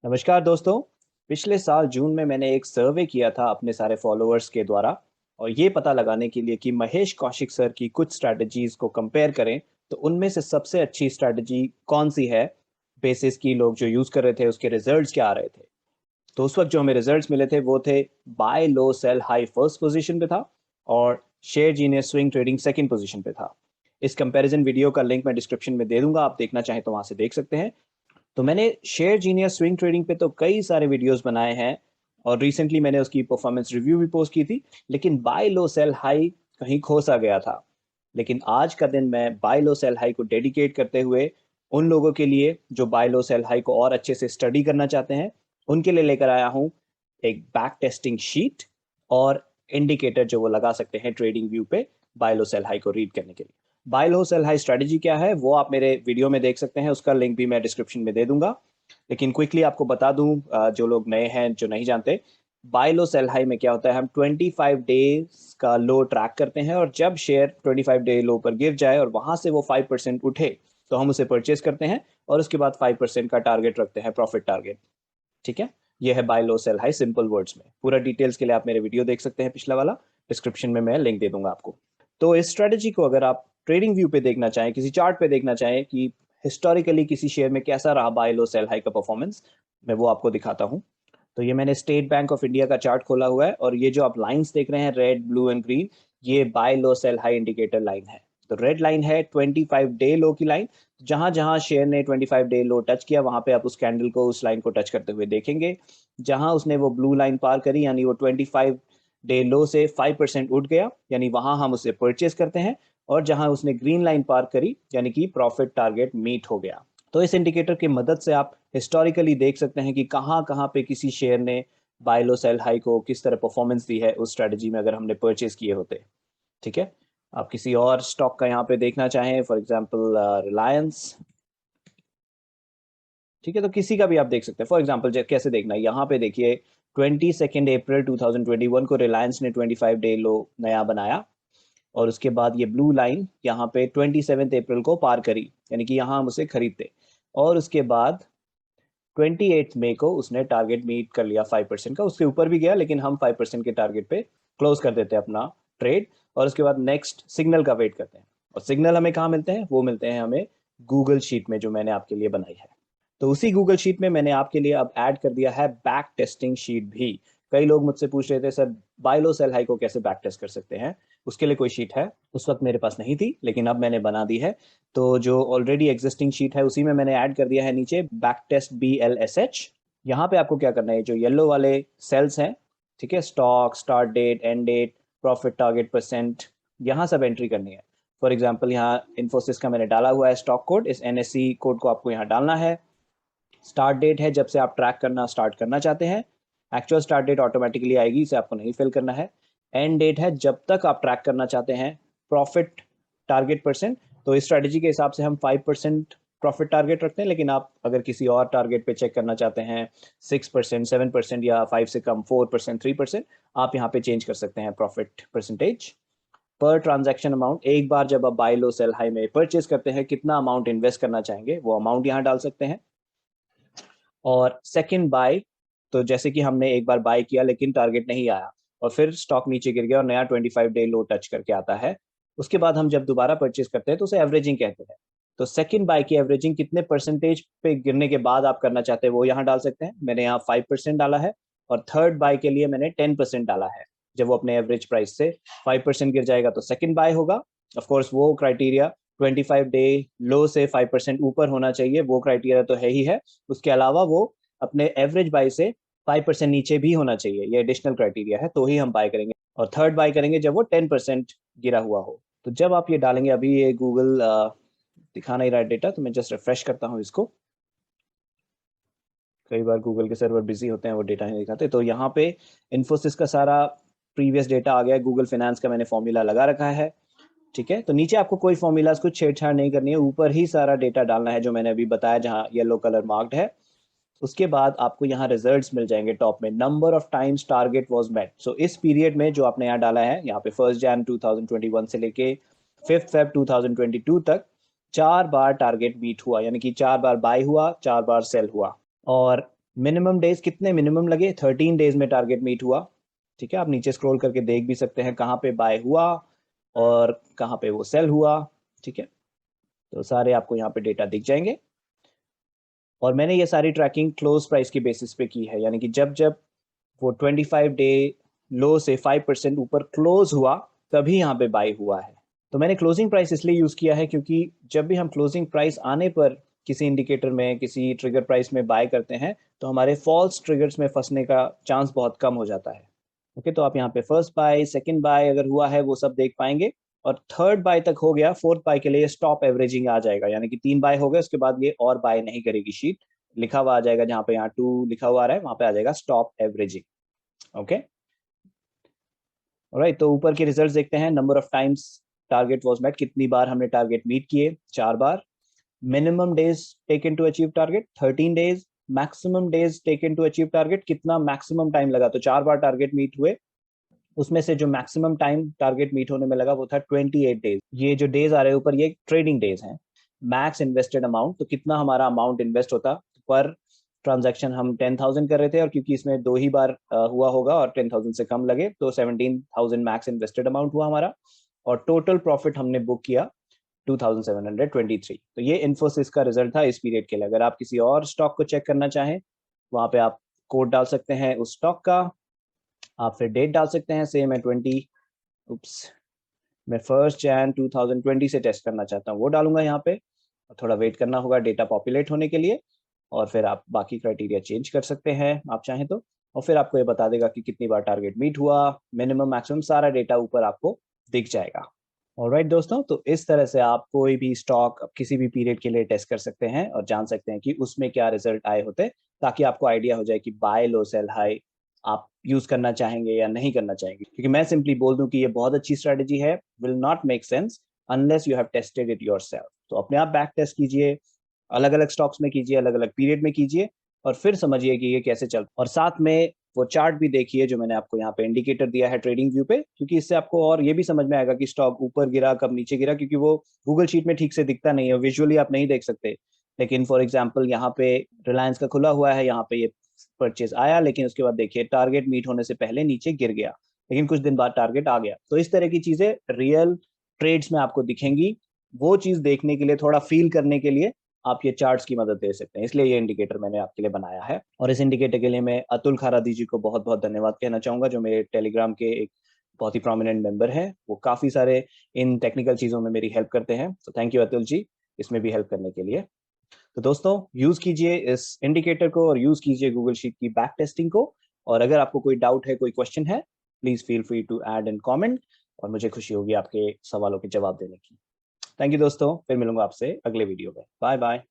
नमस्कार दोस्तों। पिछले साल जून में मैंने एक सर्वे किया था अपने सारे फॉलोअर्स के द्वारा और ये पता लगाने के लिए कि महेश कौशिक सर की कुछ स्ट्रैटेजीज को कंपेयर करें तो उनमें से सबसे अच्छी स्ट्रैटेजी कौन सी है। बेसिस की लोग जो यूज कर रहे थे उसके रिजल्ट्स क्या आ रहे थे। तो उस वक्त जो हमें रिजल्ट्स मिले थे वो थे बाय लो सेल हाई फर्स्ट पोजीशन पे था और share genius swing trading second position पे था। इस कंपैरिजन वीडियो का लिंक मैं डिस्क्रिप्शन में दे दूंगा, आप देखना चाहें तो वहां से देख सकते हैं। तो मैंने शेयर जीनियस स्विंग ट्रेडिंग पे तो कई सारे वीडियोस बनाए हैं और रिसेंटली मैंने उसकी परफॉर्मेंस रिव्यू भी पोस्ट की थी, लेकिन बाय लो सेल हाई कहीं खो सा गया था। लेकिन आज का दिन मैं बाय लो सेल हाई को डेडिकेट करते हुए उन लोगों के लिए जो बाय लो सेल हाई को और अच्छे से स्टडी करना चाहते हैं उनके लिए लेकर आया हूं एक बैक टेस्टिंग शीट और इंडिकेटर जो वो लगा सकते हैं ट्रेडिंग व्यू पे बाय लो सेल हाई को रीड करने के लिए। बाय लो सेल हाई स्ट्रेटजी क्या है वो आप मेरे वीडियो में देख सकते हैं, उसका लिंक भी मैं डिस्क्रिप्शन में दे दूंगा। लेकिन क्विकली आपको बता दूं, जो लोग नए हैं जो नहीं जानते, बाय लो सेल हाई में क्या होता है, हम 25 डेज का लो ट्रैक करते हैं और जब शेयर 25 डे लो पर गिर जाए और वहां से वो 5% उठे तो हम उसे परचेज करते हैं और उसके बाद 5% का टारगेट रखते हैं, प्रॉफिट टारगेट। ठीक है, ये है बाय लो सेल हाई सिंपल वर्ड्स में। पूरा डिटेल्स के लिए आप मेरे वीडियो देख सकते हैं, पिछला वाला डिस्क्रिप्शन में मैं लिंक दे दूंगा आपको। तो इस स्ट्रेटजी को अगर आप ट्रेडिंग व्यू पे देखना चाहें, किसी चार्ट पे देखना चाहें कि हिस्टोरिकली किसी शेयर में कैसा रहा बाय लो सेल हाई का परफॉर्मेंस, मैं वो आपको दिखाता हूं। तो ये मैंने स्टेट बैंक ऑफ इंडिया का चार्ट खोला हुआ है और ये जो आप लाइंस देख रहे हैं रेड ब्लू एंड ग्रीन, ये बाय लो सेल हाई इंडिकेटर लाइन है। तो रेड लाइन है 25 डे लो की लाइन। जहां जहां शेयर ने 25 डे लो टच किया वहां पे आप उस कैंडल को, उस लाइन को टच करते हुए देखेंगे। जहां उसने वो ब्लू लाइन पार करी यानी वो 25 डे लो से 5% उठ गया यानी वहां हम उसे परचेस करते हैं। और जहां उसने ग्रीन लाइन पार करी यानी कि प्रॉफिट टारगेट मीट हो गया। तो इस इंडिकेटर की मदद से आप हिस्टोरिकली देख सकते हैं कि कहां कहां पे किसी शेयर ने बाय लो सेल हाई को किस तरह परफॉर्मेंस दी है उस स्ट्रेटजी में अगर हमने परचेस किए होते। ठीक है, आप किसी और स्टॉक का यहाँ पे देखना चाहें, फॉर एग्जांपल रिलायंस। ठीक है, तो किसी का भी आप देख सकते हैं। फॉर एग्जांपल कैसे देखना है, यहाँ पे देखिए 22 अप्रैल 2021 को रिलायंस ने 25 डे लो नया बनाया और उसके बाद ये ब्लू लाइन यहाँ पे 27 अप्रैल को पार करी यानी कि यहाँ हम उसे खरीदते। और उसके बाद 28 मई को उसने टारगेट मीट कर लिया 5% का, उसके ऊपर भी गया लेकिन हम 5% के टारगेट पे क्लोज कर देते हैं अपना ट्रेड। और उसके बाद नेक्स्ट सिग्नल का वेट करते हैं। और सिग्नल हमें कहाँ मिलते हैं, वो मिलते हैं हमें गूगल शीट में जो मैंने आपके लिए बनाई है। तो उसी गूगल शीट में मैंने आपके लिए अब ऐड कर दिया है बैक टेस्टिंग शीट भी। कई लोग मुझसे पूछ रहे थे सर बाय लो सेल हाई को कैसे बैक टेस्ट कर सकते हैं, उसके लिए कोई शीट है। उस वक्त मेरे पास नहीं थी लेकिन अब मैंने बना दी है। तो जो ऑलरेडी एग्जिस्टिंग शीट है उसी में मैंने ऐड कर दिया है नीचे बैक टेस्ट BLSH। यहाँ पे आपको क्या करना है, जो येलो वाले सेल्स हैं, ठीक है, stock, start date, end date, profit target percent, यहाँ सब एंट्री करनी है। फॉर एग्जाम्पल यहाँ इन्फोसिस का मैंने डाला हुआ है स्टॉक कोड, इस NSE कोड को आपको यहाँ डालना है। स्टार्ट डेट है जब से आप ट्रैक करना स्टार्ट करना चाहते हैं, एक्चुअल स्टार्ट डेट ऑटोमेटिकली आएगी, इसे आपको नहीं फिल करना है। एंड डेट है जब तक आप ट्रैक करना चाहते हैं। प्रॉफिट टारगेट परसेंट, तो इस स्ट्रेटजी के हिसाब से हम 5% प्रॉफिट टारगेट रखते हैं, लेकिन आप अगर किसी और टारगेट पे चेक करना चाहते हैं 6%, 7% या 5 से कम 4%, 3%, आप यहाँ पे चेंज कर सकते हैं प्रॉफिट परसेंटेज। पर ट्रांजैक्शन अमाउंट, एक बार जब आप बाय लो सेल हाई में परचेज करते हैं कितना अमाउंट इन्वेस्ट करना चाहेंगे वो अमाउंट यहाँ डाल सकते हैं। और सेकंड बाय, तो जैसे कि हमने एक बार बाय किया लेकिन टारगेट नहीं आया और फिर स्टॉक नीचे गिर गया और नया 25 डे लो टच करके आता है, उसके बाद हम जब दोबारा परचेज करते हैं तो उसे एवरेजिंग कहते हैं। तो सेकंड बाय की एवरेजिंग कितने परसेंटेज पे गिरने के बाद आप करना चाहते हैं वो यहाँ डाल सकते हैं। मैंने यहाँ 5% डाला है और थर्ड बाय के लिए मैंने 10% डाला है। जब वो अपने एवरेज प्राइस से 5% गिर जाएगा तो सेकंड बाय होगा। ऑफकोर्स वो क्राइटेरिया 25 डे लो से 5% ऊपर होना चाहिए, वो क्राइटेरिया तो है ही है। उसके अलावा वो अपने एवरेज बाय से 5% नीचे भी होना चाहिए, ये एडिशनल क्राइटेरिया है, तो ही हम बाय करेंगे। और थर्ड बाय करेंगे जब वो 10% गिरा हुआ हो। तो जब आप ये डालेंगे, अभी ये गूगल दिखा नहीं रहा है डेटा, तो मैं जस्ट रिफ्रेश करता हूँ इसको। कई बार गूगल के सर्वर बिजी होते हैं, वो डेटा नहीं दिखाते। तो यहाँ पे इन्फोसिस का सारा प्रीवियस डेटा आ गया, गूगल फाइनेंस का मैंने फॉर्मूला लगा रखा है। ठीक है, तो नीचे आपको कोई फॉर्मूलाज कुछ छेड़छाड़ नहीं करनी है, ऊपर ही सारा डेटा डालना है जो मैंने अभी बताया जहाँ येलो कलर मार्क्ड है। उसके बाद आपको यहाँ रिजल्ट्स मिल जाएंगे टॉप में, number of times target was met. So इस पीरियड में जो आपने यहाँ डाला है, यहाँ पे 1 जनवरी 2021 से लेके 5 फरवरी 2022 तक 4 बार टारगेट बीट हुआ, यानी कि 4 बार बाय हुआ, 4 बार सेल हुआ। और मिनिमम डेज कितने मिनिमम लगे, 13 डेज में टारगेट मीट हुआ। ठीक है, आप नीचे स्क्रॉल करके देख भी सकते हैं कहाँ पे बाय हुआ और कहाँ पे वो सेल हुआ। ठीक है, तो सारे आपको यहाँ पे डेटा दिख जाएंगे। और मैंने ये सारी ट्रैकिंग क्लोज प्राइस की बेसिस पे की है, यानी कि जब जब वो 25 डे लो से 5% ऊपर क्लोज हुआ तभी यहाँ पे बाय हुआ है। तो मैंने क्लोजिंग प्राइस इसलिए यूज किया है क्योंकि जब भी हम क्लोजिंग प्राइस आने पर किसी इंडिकेटर में, किसी ट्रिगर प्राइस में बाय करते हैं तो हमारे फॉल्स ट्रिगर्स में फंसने का चांस बहुत कम हो जाता है। ओके, तो आप यहाँ पे फर्स्ट बाय, सेकंड बाय अगर हुआ है वो सब देख पाएंगे, और थर्ड बाय तक हो गया, फोर्थ बाय के लिए स्टॉप एवरेजिंग आ जाएगा, यानी कि 3 बाय हो गए उसके बाद ये और बाय नहीं करेगी शीट, लिखा हुआ आ जाएगा जहाँ पे यहाँ 2 लिखा हुआ आ रहा है वहां पे आ जाएगा स्टॉप एवरेजिंग। ओके, ऑलराइट, तो ऊपर के रिजल्ट्स देखते हैं। Number of times target was met, कितनी बार हमने टारगेट मीट किए, 4 बार। Minimum days taken to achieve target 13 days. Maximum days taken to achieve target, कितना मैक्सिमम टाइम लगा, तो 4 बार टारगेट मीट हुए, उसमें से जो मैक्सिमम टाइम टारगेट मीट होने में लगा वो था 28 डेज। ये जो डेज आ रहे हैं ऊपर ये ट्रेडिंग डेज हैं। मैक्स इन्वेस्टेड अमाउंट, तो कितना हमारा अमाउंट इन्वेस्ट होता पर ट्रांजैक्शन, हम 10,000 कर रहे थे और क्योंकि इसमें 2 ही बार हुआ होगा और 10,000 से कम लगे तो 17,000 मैक्स इन्वेस्टेड अमाउंट हुआ हमारा, और टोटल प्रॉफिट हमने बुक किया 2723। तो ये इन्फोसिस का रिजल्ट था इस पीरियड के लिए। अगर आप किसी और स्टॉक को चेक करना चाहें वहां पे आप कोड डाल सकते हैं उस स्टॉक का, आप फिर डेट डाल सकते हैं, से मैं 1 जैन 2020 से टेस्ट करना चाहता हूँ वो डालूंगा यहाँ पे, और थोड़ा वेट करना होगा डेटा पॉपुलेट होने के लिए, और फिर आप बाकी क्राइटेरिया चेंज कर सकते हैं आप चाहें तो, और फिर आपको ये बता देगा कि कितनी बार टारगेट मीट हुआ, मिनिमम मैक्सिमम सारा डेटा ऊपर आपको दिख जाएगा। ऑलराइट दोस्तों, तो इस तरह से आप कोई भी स्टॉक किसी भी पीरियड के लिए टेस्ट कर सकते हैं और जान सकते हैं कि उसमें क्या रिजल्ट आए होते, ताकि आपको आइडिया हो जाए कि बाय लो सेल हाई आप यूज करना चाहेंगे या नहीं करना चाहेंगे। क्योंकि मैं सिंपली बोल दूं कि ये बहुत अच्छी स्ट्रेटेजी है, will not make sense unless you have tested it yourself. तो अपने आप बैक टेस्ट कीजिए, अलग अलग स्टॉक्स में कीजिए, अलग अलग पीरियड में कीजिए, और फिर समझिए कि ये कैसे चल, और साथ में वो चार्ट भी देखिए जो मैंने आपको यहाँ पे इंडिकेटर दिया है ट्रेडिंग व्यू पे, क्योंकि इससे आपको और ये भी समझ में आएगा कि स्टॉक ऊपर गिरा कब नीचे गिरा, क्योंकि वो गूगल शीट में ठीक से दिखता नहीं है, विजुअली आप नहीं देख सकते। लेकिन फॉर एग्जाम्पल यहाँ पे रिलायंस का खुला हुआ है, यहाँ पे ये परचेज आया, लेकिन उसके बाद देखिए टारगेट मीट होने से पहले नीचे गिर गया, लेकिन कुछ दिन बाद टारगेट आ गया। तो इस तरह की चीजें रियल ट्रेड्स में आपको दिखेंगी। वो चीज देखने के लिए, थोड़ा फील करने के लिए आप ये चार्ट्स की मदद ले सकते हैं, इसलिए ये इंडिकेटर मैंने आपके लिए बनाया है। और इस इंडिकेटर के लिए मैं अतुल खारादी जी को बहुत बहुत धन्यवाद कहना चाहूंगा, जो मेरे टेलीग्राम के एक बहुत ही प्रोमिनेंट मेंबर है। वो काफी सारे इन टेक्निकल चीजों में मेरी हेल्प करते हैं, तो थैंक यू अतुल जी इसमें भी हेल्प करने के लिए। तो दोस्तों, यूज कीजिए इस इंडिकेटर को और यूज कीजिए गूगल शीट की बैक टेस्टिंग को, और अगर आपको कोई डाउट है, कोई क्वेश्चन है, please feel free to add in comment, और मुझे खुशी होगी आपके सवालों के जवाब देने की। थैंक यू दोस्तों, फिर मिलूंगा आपसे अगले वीडियो में। Bye bye.